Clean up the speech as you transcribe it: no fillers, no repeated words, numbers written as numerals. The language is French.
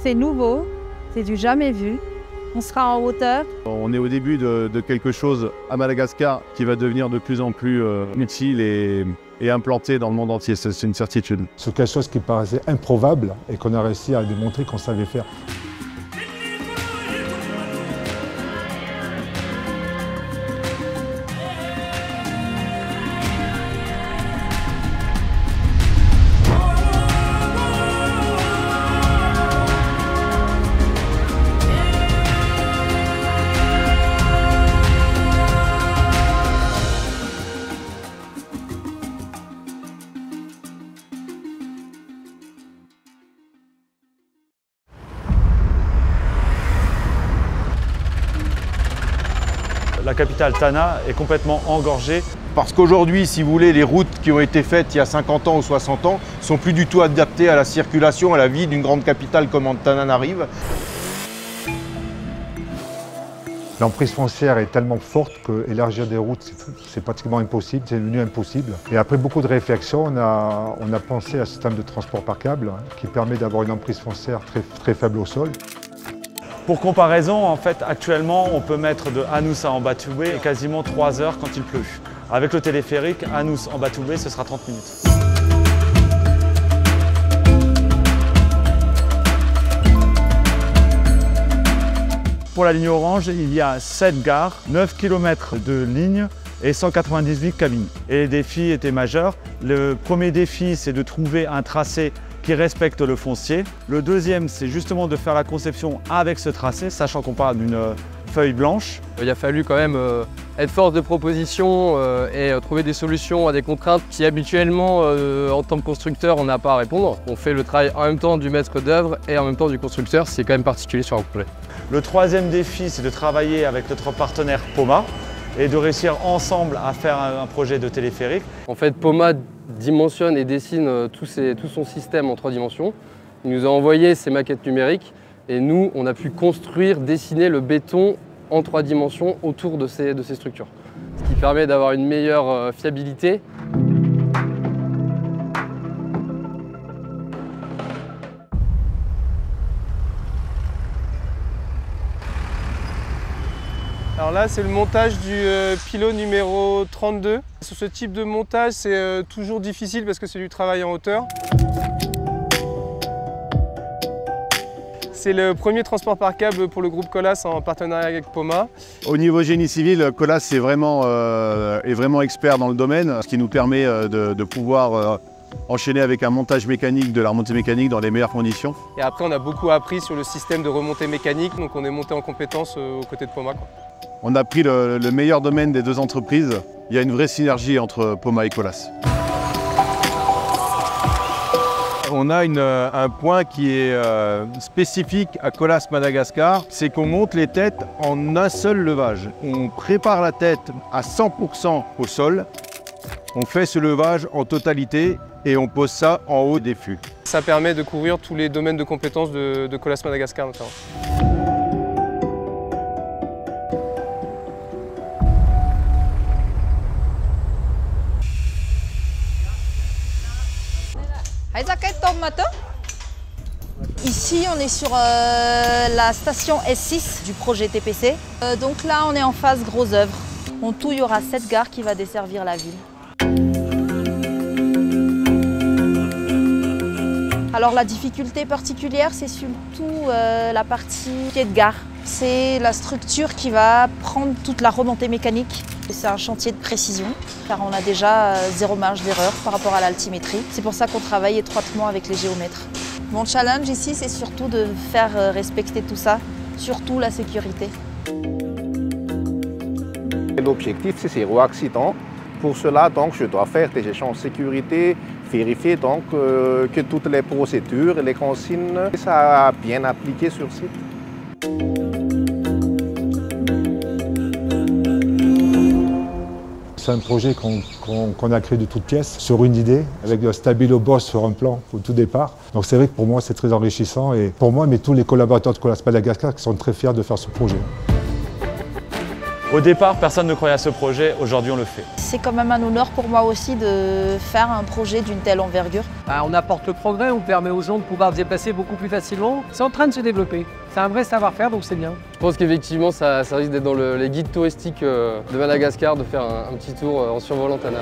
C'est nouveau, c'est du jamais vu. On sera en hauteur. On est au début de quelque chose à Madagascar qui va devenir de plus en plus utile et implanté dans le monde entier, c'est une certitude. C'est quelque chose qui paraissait improbable et qu'on a réussi à démontrer qu'on savait faire. La capitale Tana est complètement engorgée. Parce qu'aujourd'hui, si vous voulez, les routes qui ont été faites il y a 50 ans ou 60 ans ne sont plus du tout adaptées à la circulation, à la vie d'une grande capitale comme Antananarive. L'emprise foncière est tellement forte qu'élargir des routes, c'est pratiquement impossible, c'est devenu impossible. Et après beaucoup de réflexions, on a pensé à un système de transport par câble qui permet d'avoir une emprise foncière très faible au sol. Pour comparaison, en fait, actuellement, on peut mettre de Hanous à Ambatoué quasiment 3 heures quand il pleut. Avec le téléphérique, Hanous-Ambatoué, ce sera 30 minutes. Pour la ligne orange, il y a 7 gares, 9 km de ligne et 198 cabines. Et les défis étaient majeurs. Le premier défi, c'est de trouver un tracé qui respecte le foncier. Le deuxième, c'est justement de faire la conception avec ce tracé, sachant qu'on parle d'une feuille blanche. Il a fallu quand même être force de proposition et trouver des solutions à des contraintes qui habituellement, en tant que constructeur, on n'a pas à répondre. On fait le travail en même temps du maître d'œuvre et en même temps du constructeur, c'est quand même particulier sur un projet. Le troisième défi, c'est de travailler avec notre partenaire Poma et de réussir ensemble à faire un projet de téléphérique. En fait, Poma dimensionne et dessine tout son système en 3 dimensions. Il nous a envoyé ses maquettes numériques et nous, on a pu construire, dessiner le béton en 3 dimensions autour de ces structures. Ce qui permet d'avoir une meilleure fiabilité. Alors là, c'est le montage du pylône numéro 32. Sur ce type de montage, c'est toujours difficile parce que c'est du travail en hauteur. C'est le premier transport par câble pour le groupe Colas en partenariat avec Poma. Au niveau génie civil, Colas est vraiment expert dans le domaine, ce qui nous permet de pouvoir enchaîner avec un montage mécanique, de la remontée mécanique dans les meilleures conditions. Et après, on a beaucoup appris sur le système de remontée mécanique, donc on est monté en compétence aux côtés de Poma. On a pris le meilleur domaine des 2 entreprises. Il y a une vraie synergie entre Poma et Colas. On a un point qui est spécifique à Colas Madagascar, c'est qu'on monte les têtes en un seul levage. On prépare la tête à 100% au sol, on fait ce levage en totalité et on pose ça en haut des fûts. Ça permet de couvrir tous les domaines de compétences de Colas Madagascar notamment. Ici, on est sur la station S6 du projet TPC. Donc là, on est en phase gros œuvre. En tout, il y aura 7 gares qui vont desservir la ville. Alors la difficulté particulière, c'est surtout la partie pied de gare. C'est la structure qui va prendre toute la remontée mécanique. C'est un chantier de précision, car on a déjà 0 marge d'erreur par rapport à l'altimétrie. C'est pour ça qu'on travaille étroitement avec les géomètres. Mon challenge ici, c'est surtout de faire respecter tout ça, surtout la sécurité. L'objectif, c'est 0 accident. Pour cela, donc, je dois faire des échanges de sécurité, vérifier donc, que toutes les procédures et les consignes sont bien appliquées sur site. C'est un projet qu'on a créé de toutes pièces, sur une idée, avec un stabilo boss sur un plan au tout départ. Donc c'est vrai que pour moi c'est très enrichissant et pour moi, mais tous les collaborateurs de Colas Madagascar qui sont très fiers de faire ce projet. Au départ, personne ne croyait à ce projet, aujourd'hui on le fait. C'est quand même un honneur pour moi aussi de faire un projet d'une telle envergure. On apporte le progrès, on permet aux gens de pouvoir se déplacer beaucoup plus facilement. C'est en train de se développer. C'est un vrai savoir-faire, donc c'est bien. Je pense qu'effectivement, ça risque d'être dans les guides touristiques de Madagascar, de faire un petit tour en survolant Tana.